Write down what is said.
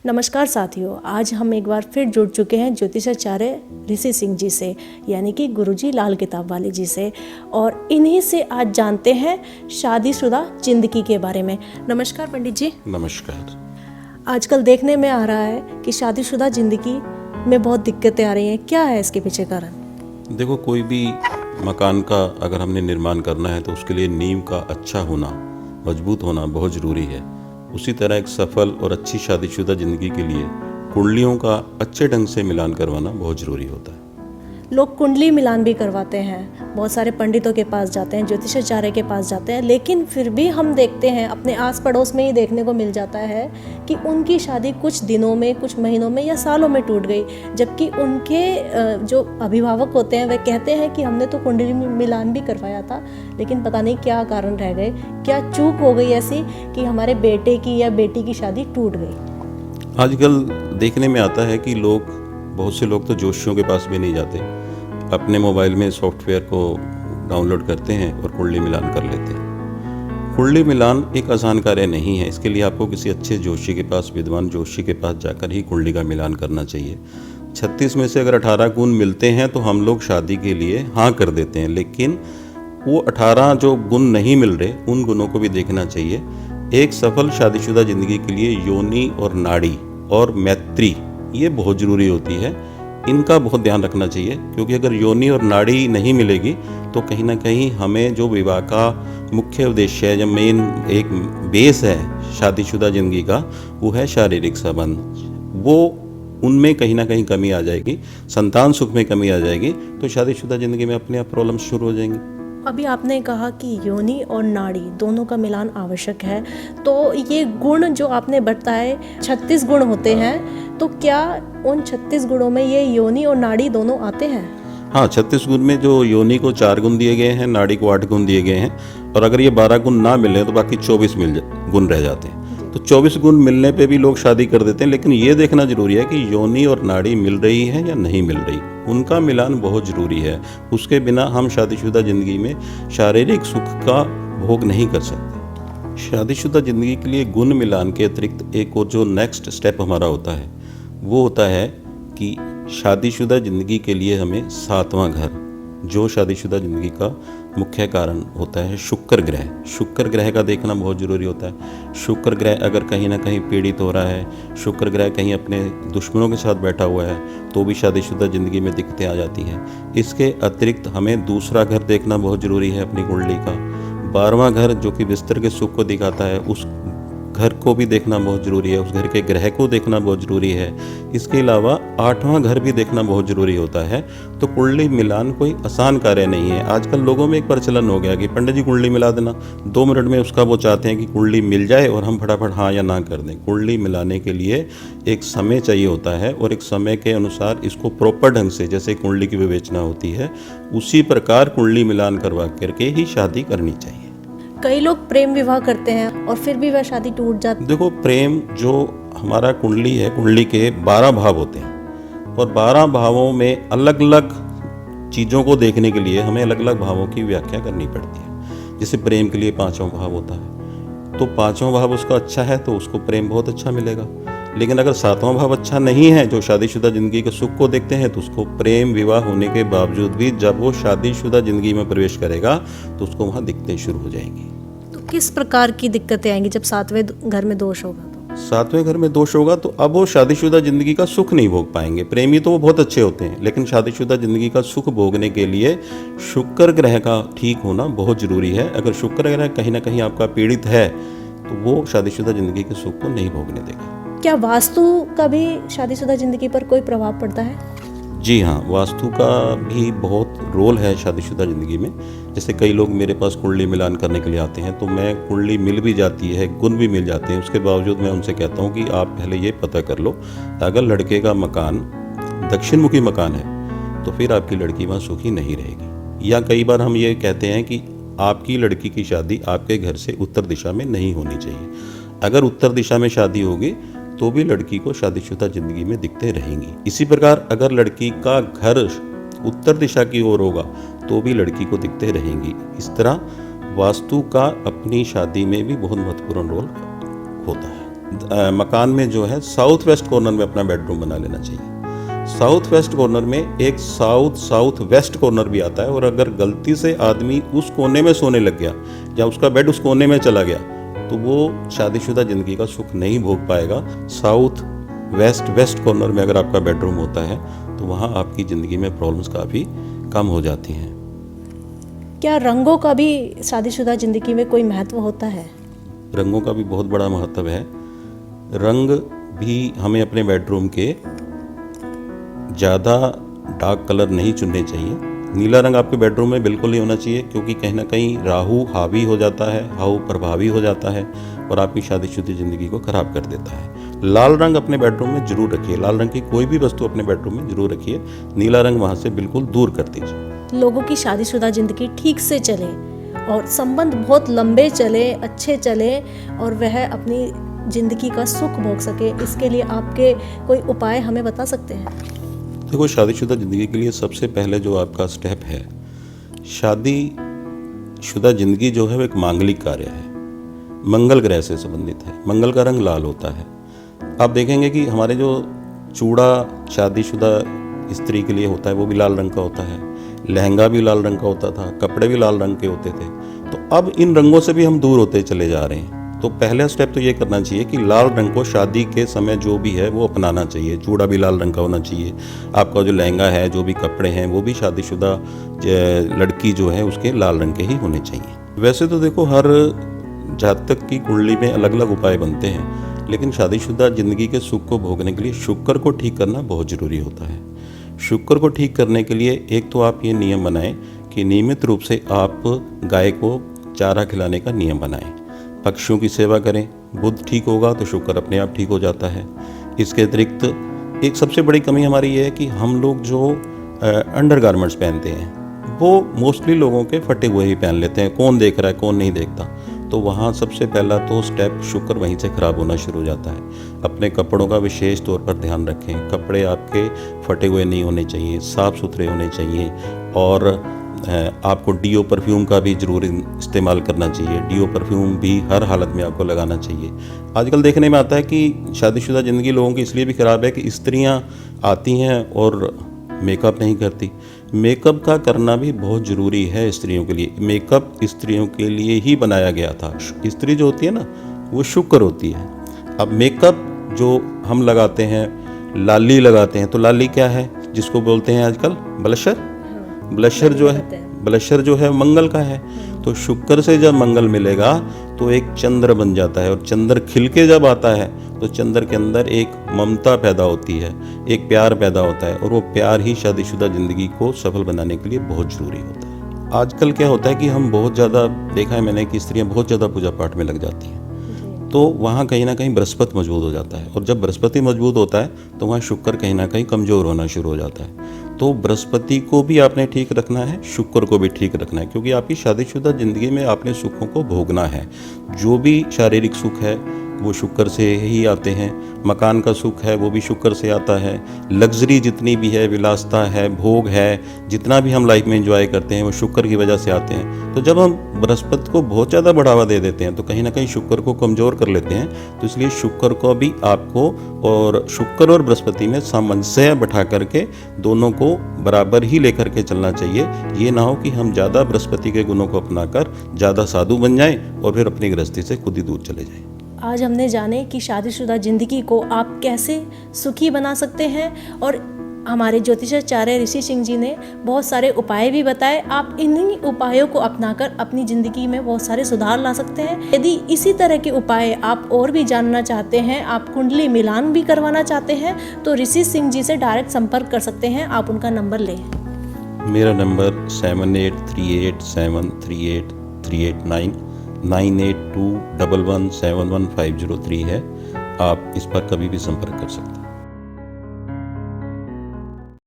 नमस्कार साथियों, आज हम एक बार फिर जुड़ चुके हैं ज्योतिषाचार्य ऋषि सिंह जी से, यानी कि गुरुजी लाल किताब वाले जी से, और इन्हीं से आज जानते हैं शादीशुदा जिंदगी के बारे में। नमस्कार पंडित जी। नमस्कार। आजकल देखने में आ रहा है कि शादीशुदा जिंदगी में बहुत दिक्कतें आ रही हैं, क्या है इसके पीछे कारण? देखो, कोई भी मकान का अगर हमने निर्माण करना है तो उसके लिए नींव का अच्छा होना, मजबूत होना बहुत ज़रूरी है। उसी तरह एक सफल और अच्छी शादीशुदा ज़िंदगी के लिए कुंडलियों का अच्छे ढंग से मिलान करवाना बहुत ज़रूरी होता है। लोग कुंडली मिलान भी करवाते हैं, बहुत सारे पंडितों के पास जाते हैं, ज्योतिषाचार्य के पास जाते हैं, लेकिन फिर भी हम देखते हैं अपने आस पड़ोस में ही देखने को मिल जाता है कि उनकी शादी कुछ दिनों में, कुछ महीनों में या सालों में टूट गई, जबकि उनके जो अभिभावक होते हैं वह कहते हैं कि हमने तो कुंडली मिलान भी करवाया था, लेकिन पता नहीं क्या कारण रह गए, क्या चूक हो गई ऐसी कि हमारे बेटे की या बेटी की शादी टूट गई। आजकल देखने में आता है कि बहुत से लोग तो जोशियों के पास भी नहीं जाते, अपने मोबाइल में सॉफ्टवेयर को डाउनलोड करते हैं और कुंडली मिलान कर लेते हैं। कुंडली मिलान एक आसान कार्य नहीं है। इसके लिए आपको किसी अच्छे जोशी के पास, विद्वान जोशी के पास जाकर ही कुंडली का मिलान करना चाहिए। 36 में से अगर 18 गुण मिलते हैं तो हम लोग शादी के लिए हाँ कर देते हैं, लेकिन वो 18 जो गुण नहीं मिल रहे उन गुणों को भी देखना चाहिए। एक सफल शादीशुदा जिंदगी के लिए योनि और नाड़ी और मैत्री ये बहुत ज़रूरी होती है। इनका बहुत ध्यान रखना चाहिए, क्योंकि अगर योनि और नाड़ी नहीं मिलेगी तो कहीं ना कहीं हमें जो विवाह का मुख्य उद्देश्य है, जब मेन एक बेस है शादीशुदा ज़िंदगी का, वो है शारीरिक संबंध, वो उनमें कहीं ना कहीं कमी आ जाएगी, संतान सुख में कमी आ जाएगी, तो शादीशुदा ज़िंदगी में अपने आप प्रॉब्लम शुरू हो जाएंगी। अभी आपने कहा कि योनि और नाड़ी दोनों का मिलान आवश्यक है, तो ये गुण जो आपने बताए 36 गुण होते हैं, तो क्या उन 36 गुणों में ये योनि और नाड़ी दोनों आते हैं? हाँ, 36 गुण में जो योनि को 4 गुण दिए गए हैं, नाड़ी को 8 गुण दिए गए हैं, और अगर ये 12 गुण ना मिले तो बाकी 24 गुण रह जाते हैं। तो 24 गुण मिलने पे भी लोग शादी कर देते हैं, लेकिन ये देखना जरूरी है कि योनि और नाड़ी मिल रही है या नहीं मिल रही, उनका मिलान बहुत ज़रूरी है। उसके बिना हम शादीशुदा ज़िंदगी में शारीरिक सुख का भोग नहीं कर सकते। शादीशुदा ज़िंदगी के लिए गुण मिलान के अतिरिक्त एक और जो नेक्स्ट स्टेप हमारा होता है वो होता है कि शादीशुदा ज़िंदगी के लिए हमें 7वां घर, जो शादीशुदा ज़िंदगी का मुख्य कारण होता है शुक्र ग्रह, शुक्र ग्रह का देखना बहुत ज़रूरी होता है। शुक्र ग्रह अगर कहीं ना कहीं पीड़ित हो रहा है, शुक्र ग्रह कहीं अपने दुश्मनों के साथ बैठा हुआ है, तो भी शादीशुदा ज़िंदगी में दिक्कतें आ जाती हैं। इसके अतिरिक्त हमें दूसरा घर देखना बहुत ज़रूरी है अपनी कुंडली का। 12वां घर जो कि बिस्तर के सुख को दिखाता है, उस घर को भी देखना बहुत ज़रूरी है, उस घर के ग्रह को देखना बहुत ज़रूरी है। इसके अलावा 8वां घर भी देखना बहुत ज़रूरी होता है। तो कुंडली मिलान कोई आसान कार्य नहीं है। आजकल लोगों में एक प्रचलन हो गया कि पंडित जी कुंडली मिला देना, 2 मिनट में उसका वो चाहते हैं कि कुंडली मिल जाए और हम फटाफट हाँ या ना कर दें। कुंडली मिलाने के लिए एक समय चाहिए होता है, और एक समय के अनुसार इसको प्रॉपर ढंग से, जैसे कुंडली की विवेचना होती है उसी प्रकार कुंडली मिलान करवा करके ही शादी करनी चाहिए। कई लोग प्रेम विवाह करते हैं और फिर भी वह शादी टूट जाती है। देखो, प्रेम जो हमारा कुंडली है, कुंडली के 12 भाव होते हैं, और 12 भावों में अलग अलग चीज़ों को देखने के लिए हमें अलग अलग भावों की व्याख्या करनी पड़ती है। जैसे प्रेम के लिए 5वां भाव होता है, तो 5वां भाव उसका अच्छा है तो उसको प्रेम बहुत अच्छा मिलेगा। लेकिन अगर 7वां भाव अच्छा नहीं है, जो शादीशुदा ज़िंदगी के सुख को देखते हैं, तो उसको प्रेम विवाह होने के बावजूद भी जब वो शादीशुदा ज़िंदगी में प्रवेश करेगा तो उसको वहाँ दिक्कतें शुरू हो जाएंगी। तो किस प्रकार की दिक्कतें आएंगी जब 7वें घर में दोष होगा? तो 7वें घर में दोष होगा तो अब वो शादीशुदा ज़िंदगी का सुख नहीं भोग पाएंगे। प्रेमी तो वो बहुत अच्छे होते हैं, लेकिन शादीशुदा ज़िंदगी का सुख भोगने के लिए शुक्र ग्रह का ठीक होना बहुत ज़रूरी है। अगर शुक्र ग्रह कहीं ना कहीं आपका पीड़ित है तो वो शादीशुदा ज़िंदगी के सुख को नहीं भोगने देगा। क्या वास्तु का भी शादीशुदा जिंदगी पर कोई प्रभाव पड़ता है? जी हाँ, वास्तु का भी बहुत रोल है शादीशुदा ज़िंदगी में। जैसे कई लोग मेरे पास कुंडली मिलान करने के लिए आते हैं, तो मैं कुंडली मिल भी जाती है, गुण भी मिल जाते हैं, उसके बावजूद मैं उनसे कहता हूँ कि आप पहले ये पता कर लो, अगर लड़के का मकान दक्षिण मुखी मकान है तो फिर आपकी लड़की वहाँ सुखी नहीं रहेगी। या कई बार हम ये कहते हैं कि आपकी लड़की की शादी आपके घर से उत्तर दिशा में नहीं होनी चाहिए। अगर उत्तर दिशा में शादी होगी तो भी लड़की को शादीशुदा ज़िंदगी में दिक्कतें रहेंगी। इसी प्रकार अगर लड़की का घर उत्तर दिशा की ओर होगा तो भी लड़की को दिक्कतें रहेंगी। इस तरह वास्तु का अपनी शादी में भी बहुत महत्वपूर्ण रोल होता है। मकान में जो है साउथ वेस्ट कॉर्नर में अपना बेडरूम बना लेना चाहिए। साउथ वेस्ट कॉर्नर में एक साउथ वेस्ट कॉर्नर भी आता है, और अगर गलती से आदमी उस कोने में सोने लग गया या उसका बेड उस कोने में चला गया तो वो शादीशुदा ज़िंदगी का सुख नहीं भोग पाएगा। साउथ वेस्ट कॉर्नर में अगर आपका बेडरूम होता है तो वहाँ आपकी ज़िंदगी में प्रॉब्लम्स काफ़ी कम हो जाती हैं। क्या रंगों का भी शादीशुदा ज़िंदगी में कोई महत्व होता है? रंगों का भी बहुत बड़ा महत्व है। रंग भी हमें अपने बेडरूम के ज़्यादा डार्क कलर नहीं चुनने चाहिए। नीला रंग आपके बेडरूम में बिल्कुल नहीं होना चाहिए, क्योंकि कहीं ना कहीं राहु हावी हो जाता है, राहु प्रभावी हो जाता है और आपकी शादीशुदा ज़िंदगी को ख़राब कर देता है। लाल रंग अपने बेडरूम में जरूर रखिए। लाल रंग की कोई भी वस्तु अपने बेडरूम में जरूर रखिए। नीला रंग वहाँ से बिल्कुल दूर कर दीजिए। लोगों की शादीशुदा ज़िंदगी ठीक से चले और संबंध बहुत लंबे चले, अच्छे चले और वह अपनी ज़िंदगी का सुख भोग सके, इसके लिए आपके कोई उपाय हमें बता सकते हैं? देखो, शादीशुदा ज़िंदगी के लिए सबसे पहले जो आपका स्टेप है, शादीशुदा ज़िंदगी जो है वो एक मांगलिक कार्य है, मंगल ग्रह से संबंधित है। मंगल का रंग लाल होता है। आप देखेंगे कि हमारे जो चूड़ा शादीशुदा स्त्री के लिए होता है वो भी लाल रंग का होता है, लहंगा भी लाल रंग का होता था, कपड़े भी लाल रंग के होते थे। तो अब इन रंगों से भी हम दूर होते चले जा रहे हैं। तो पहला स्टेप तो ये करना चाहिए कि लाल रंग को शादी के समय जो भी है वो अपनाना चाहिए। चूड़ा भी लाल रंग का होना चाहिए। आपका जो लहंगा है, जो भी कपड़े हैं, वो भी शादीशुदा लड़की जो है उसके लाल रंग के ही होने चाहिए। वैसे तो देखो, हर जातक की कुंडली में अलग अलग उपाय बनते हैं, लेकिन शादीशुदा ज़िंदगी के सुख को भोगने के लिए शुक्र को ठीक करना बहुत ज़रूरी होता है। शुक्र को ठीक करने के लिए एक तो आप ये नियम बनाएं कि नियमित रूप से आप गाय को चारा खिलाने का नियम बनाएं, पक्षियों की सेवा करें। बुध ठीक होगा तो शुक्र अपने आप ठीक हो जाता है। इसके अतिरिक्त एक सबसे बड़ी कमी हमारी ये है कि हम लोग जो अंडर गारमेंट्स पहनते हैं वो मोस्टली लोगों के फटे हुए ही पहन लेते हैं। कौन देख रहा है, कौन नहीं देखता। तो वहाँ सबसे पहला तो स्टेप शुक्र वहीं से ख़राब होना शुरू हो जाता है। अपने कपड़ों का विशेष तौर पर ध्यान रखें। कपड़े आपके फटे हुए नहीं होने चाहिए, साफ़ सुथरे होने चाहिए, और आपको डीओ परफ्यूम का भी ज़रूर इस्तेमाल करना चाहिए। डीओ परफ्यूम भी हर हालत में आपको लगाना चाहिए। आजकल देखने में आता है कि शादीशुदा ज़िंदगी लोगों की इसलिए भी ख़राब है कि स्त्रियां आती हैं और मेकअप नहीं करती। मेकअप का करना भी बहुत ज़रूरी है स्त्रियों के लिए। मेकअप स्त्रियों के लिए ही बनाया गया था। स्त्री जो होती है ना, वो शुक्र होती है। अब मेकअप जो हम लगाते हैं, लाली लगाते हैं, तो लाली क्या है जिसको बोलते हैं आजकल ब्लशर। ब्लशर जो है मंगल का है। तो शुक्र से जब मंगल मिलेगा तो एक चंद्र बन जाता है, और चंद्र खिल के जब आता है तो चंद्र के अंदर एक ममता पैदा होती है, एक प्यार पैदा होता है, और वो प्यार ही शादीशुदा ज़िंदगी को सफल बनाने के लिए बहुत ज़रूरी होता है। आजकल क्या होता है कि हम बहुत ज़्यादा देखा है मैंने कि स्त्रियाँ बहुत ज़्यादा पूजा पाठ में लग जाती हैं, तो वहाँ कहीं ना कहीं बृहस्पति मजबूत हो जाता है, और जब बृहस्पति मजबूत होता है तो वहाँ शुक्र कहीं ना कहीं कमज़ोर होना शुरू हो जाता है। तो बृहस्पति को भी आपने ठीक रखना है, शुक्र को भी ठीक रखना है, क्योंकि आपकी शादीशुदा ज़िंदगी में आपने सुखों को भोगना है। जो भी शारीरिक सुख है वो शुक्र से ही आते हैं। मकान का सुख है वो भी शुक्र से आता है। लग्जरी जितनी भी है, विलासता है, भोग है, जितना भी हम लाइफ में एंजॉय करते हैं वो शुक्र की वजह से आते हैं। तो जब हम बृहस्पति को बहुत ज़्यादा बढ़ावा दे देते हैं तो कहीं ना कहीं शुक्र को कमज़ोर कर लेते हैं। तो इसलिए शुक्र को भी आपको, और शुक्र और बृहस्पति में सामंजस्य बैठा करके दोनों को बराबर ही लेकर के चलना चाहिए। ये ना हो कि हम ज़्यादा बृहस्पति के गुणों को अपनाकर ज़्यादा साधु बन जाएं और फिर अपनी गृहस्थी से खुद ही दूर चले जाएं। आज हमने जाने कि शादीशुदा ज़िंदगी को आप कैसे सुखी बना सकते हैं, और हमारे ज्योतिषाचार्य ऋषि सिंह जी ने बहुत सारे उपाय भी बताए। आप इन्हीं उपायों को अपनाकर अपनी ज़िंदगी में बहुत सारे सुधार ला सकते हैं। यदि इसी तरह के उपाय आप और भी जानना चाहते हैं, आप कुंडली मिलान भी करवाना चाहते हैं, तो ऋषि सिंह जी से डायरेक्ट संपर्क कर सकते हैं। आप उनका नंबर लें। मेरा नंबर 7838738389 9821171503 है। आप इस पर कभी भी संपर्क कर सकते हैं।